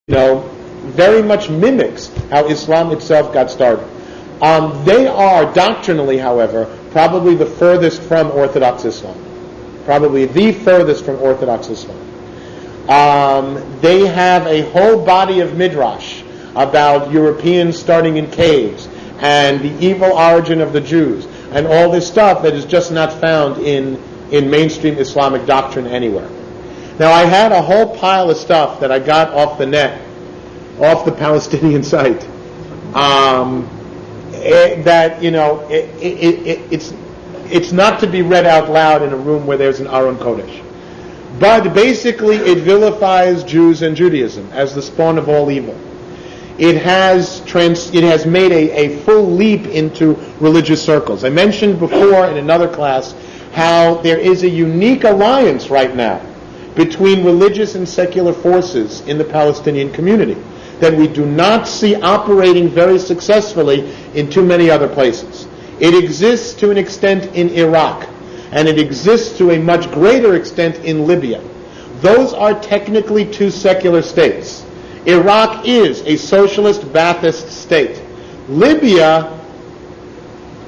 very much mimics how Islam itself got started. They are doctrinally, however, probably the furthest from Orthodox Islam. Probably the furthest from Orthodox Islam. They have a whole body of Midrash about Europeans starting in caves and the evil origin of the Jews and all this stuff that is just not found in mainstream Islamic doctrine anywhere. Now, I had a whole pile of stuff that I got off the net, off the Palestinian site, it's not to be read out loud in a room where there's an Aron Kodesh. But basically it vilifies Jews and Judaism as the spawn of all evil. It has made a full leap into religious circles. I mentioned before in another class how there is a unique alliance right now between religious and secular forces in the Palestinian community that we do not see operating very successfully in too many other places. It exists to an extent in Iraq, and it exists to a much greater extent in Libya. Those are technically two secular states. Iraq is a socialist Ba'athist state. Libya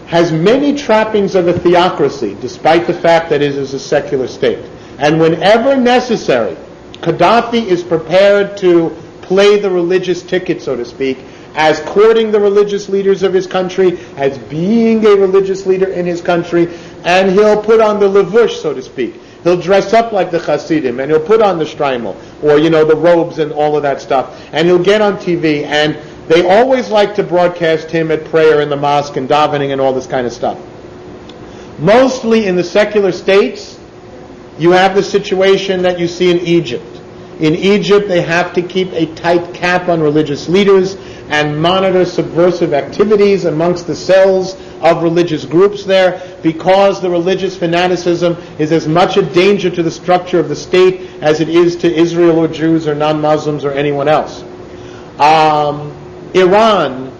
has many trappings of a theocracy, despite the fact that it is a secular state. And whenever necessary, Gaddafi is prepared to play the religious ticket, so to speak, as courting the religious leaders of his country, as being a religious leader in his country, and he'll put on the levush, so to speak. He'll dress up like the Hasidim, and he'll put on the shtreimel, or, the robes and all of that stuff, and he'll get on TV, and they always like to broadcast him at prayer in the mosque and davening and all this kind of stuff. Mostly in the secular states, you have the situation that you see in Egypt. In Egypt, they have to keep a tight cap on religious leaders and monitor subversive activities amongst the cells of religious groups there, because the religious fanaticism is as much a danger to the structure of the state as it is to Israel or Jews or non-Muslims or anyone else. Iran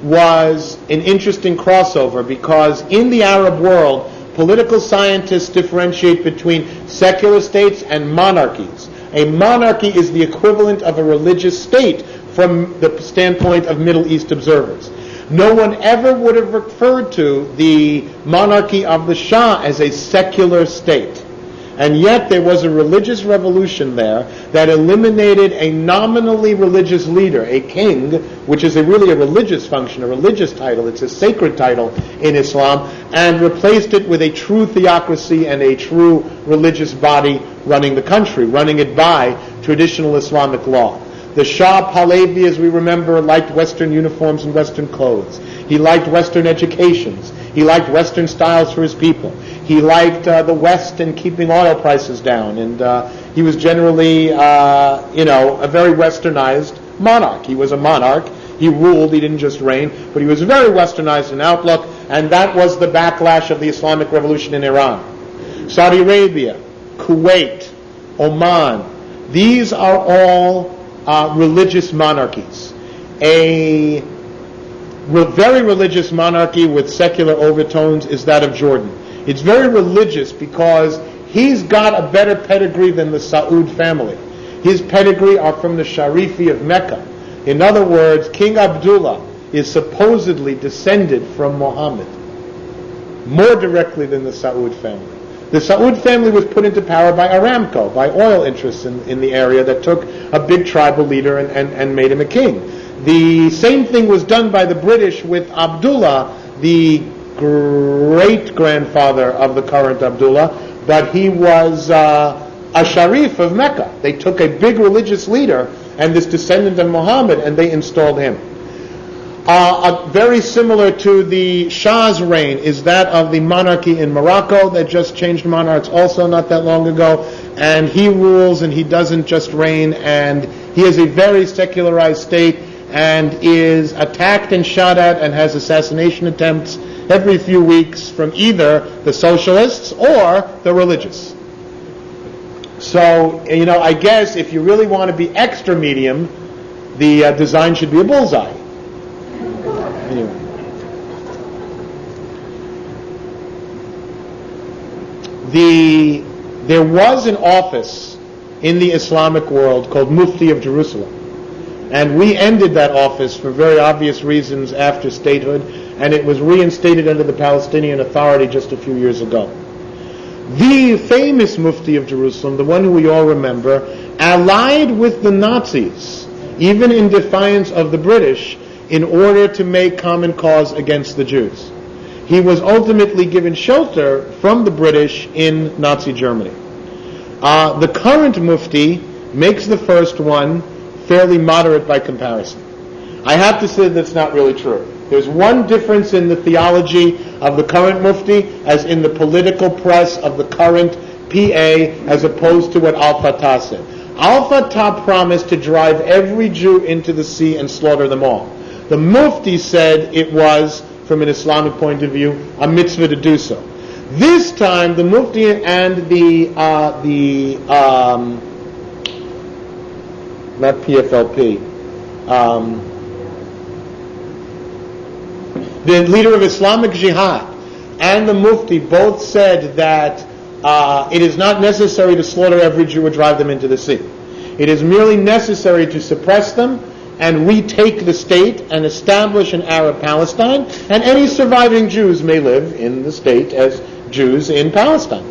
was an interesting crossover because in the Arab world, political scientists differentiate between secular states and monarchies. A monarchy is the equivalent of a religious state from the standpoint of Middle East observers. No one ever would have referred to the monarchy of the Shah as a secular state. And yet there was a religious revolution there that eliminated a nominally religious leader, a king, which is really a religious function, a religious title. It's a sacred title in Islam, and replaced it with a true theocracy and a true religious body running the country, running it by traditional Islamic law. The Shah Pahlavi, as we remember, liked Western uniforms and Western clothes. He liked Western educations. He liked Western styles for his people. He liked the West and keeping oil prices down. And he was generally, a very Westernized monarch. He was a monarch. He ruled. He didn't just reign. But he was very Westernized in outlook. And that was the backlash of the Islamic Revolution in Iran. Saudi Arabia, Kuwait, Oman. These are all religious monarchies. A very religious monarchy with secular overtones is that of Jordan. It's very religious because he's got a better pedigree than the Saud family. His pedigree are from the Sharifi of Mecca. In other words, King Abdullah is supposedly descended from Muhammad more directly than the Saud family. The Saud family was put into power by Aramco, by oil interests in the area that took a big tribal leader and made him a king. The same thing was done by the British with Abdullah, the great-grandfather of the current Abdullah, but he was a Sharif of Mecca. They took a big religious leader and this descendant of Muhammad, and they installed him. Very similar to the Shah's reign is that of the monarchy in Morocco that just changed monarchs also not that long ago, and he rules and he doesn't just reign, and he is a very secularized state and is attacked and shot at and has assassination attempts every few weeks from either the socialists or the religious. So, I guess if you really want to be extra medium, the design should be a bullseye. Anyway. There was an office in the Islamic world called Mufti of Jerusalem. And we ended that office for very obvious reasons after statehood, and it was reinstated under the Palestinian Authority just a few years ago. The famous Mufti of Jerusalem, the one who we all remember, allied with the Nazis, even in defiance of the British, in order to make common cause against the Jews. He was ultimately given shelter from the British in Nazi Germany. The current Mufti makes the first one fairly moderate by comparison. I have to say that's not really true. There's one difference in the theology of the current Mufti as in the political press of the current PA as opposed to what Al-Fatah said. Al-Fatah promised to drive every Jew into the sea and slaughter them all. The Mufti said it was, from an Islamic point of view, a mitzvah to do so. This time, the Mufti and not PFLP, the leader of Islamic Jihad and the Mufti both said that it is not necessary to slaughter every Jew or drive them into the sea. It is merely necessary to suppress them and retake the state and establish an Arab Palestine, and any surviving Jews may live in the state as Jews in Palestine.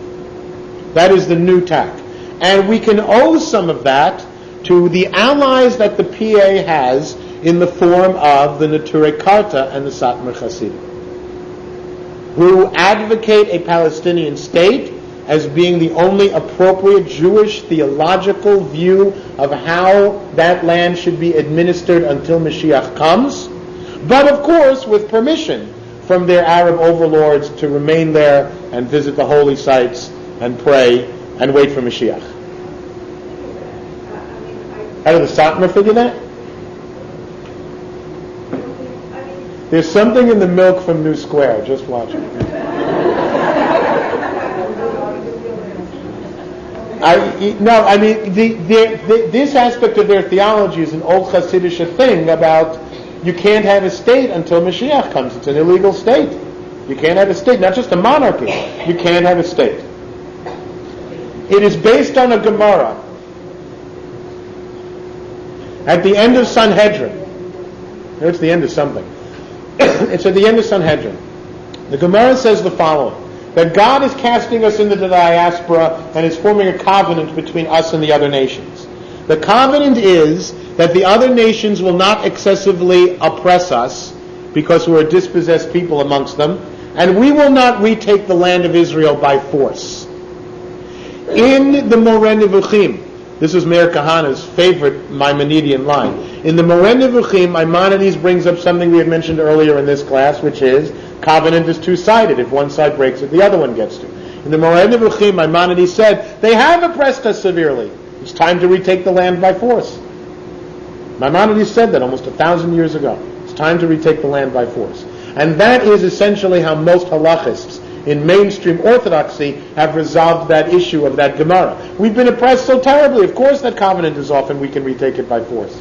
That is the new tack. And we can owe some of that to the allies that the PA has in the form of the Neturei Karta and the Satmar Hasidim, who advocate a Palestinian state as being the only appropriate Jewish theological view of how that land should be administered until Mashiach comes, but of course with permission from their Arab overlords to remain there and visit the holy sites and pray and wait for Mashiach. How did the Satmar figure that? There's something in the milk from New Square. Just watch it. This aspect of their theology is an old Hasidic thing about you can't have a state until Mashiach comes. It's an illegal state. You can't have a state, not just a monarchy. You can't have a state. It is based on a Gemara at the end of Sanhedrin. It's the end of something. It's at the end of Sanhedrin. The Gemara says the following, that God is casting us into the diaspora and is forming a covenant between us and the other nations. The covenant is that the other nations will not excessively oppress us because we're a dispossessed people amongst them, and we will not retake the land of Israel by force. In the Moreh Nevuchim, this is Meir Kahana's favorite Maimonidian line. In the Moreh Nevuchim, Maimonides brings up something we had mentioned earlier in this class, which is covenant is two-sided. If one side breaks it, the other one gets to. In the Moreh Nevuchim, Maimonides said, they have oppressed us severely. It's time to retake the land by force. Maimonides said that almost 1,000 years ago. It's time to retake the land by force. And that is essentially how most halachists in mainstream orthodoxy have resolved that issue of that Gemara. We've been oppressed so terribly, of course that covenant is off and we can retake it by force.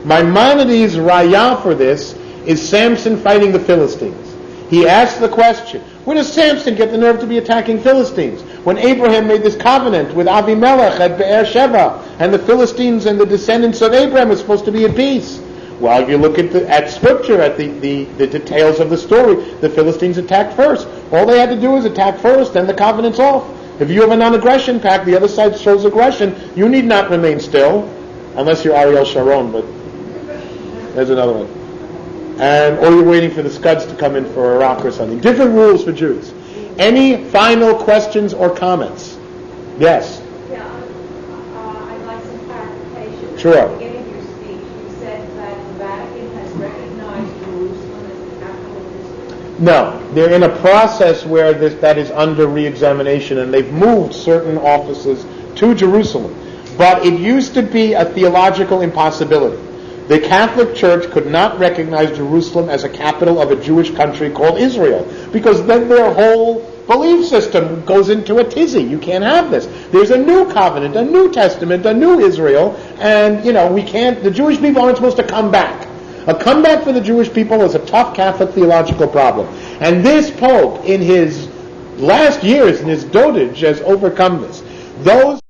Maimonides' raya for this is Samson fighting the Philistines. He asked the question, where does Samson get the nerve to be attacking Philistines? When Abraham made this covenant with Avimelech at Be'er Sheva, and the Philistines and the descendants of Abraham were supposed to be at peace. Well, if you look at Scripture, at the details of the story, the Philistines attacked first. All they had to do is attack first, then the covenant's off. If you have a non-aggression pact, the other side shows aggression, you need not remain still, unless you're Ariel Sharon, but there's another one. Or you're waiting for the Scuds to come in for Iraq or something. Different rules for Jews. Any final questions or comments? Yes? Yeah, I'd like some clarification. Sure. At the beginning of your speech, you said that the Vatican has recognized Jerusalem as the capital of Israel. No. They're in a process where that is under re-examination, and they've moved certain offices to Jerusalem. But it used to be a theological impossibility. The Catholic Church could not recognize Jerusalem as a capital of a Jewish country called Israel, because then their whole belief system goes into a tizzy. You can't have this. There's a new covenant, a new testament, a new Israel, and the Jewish people aren't supposed to come back. A comeback for the Jewish people is a tough Catholic theological problem. And this Pope, in his last years, in his dotage, has overcome this. Those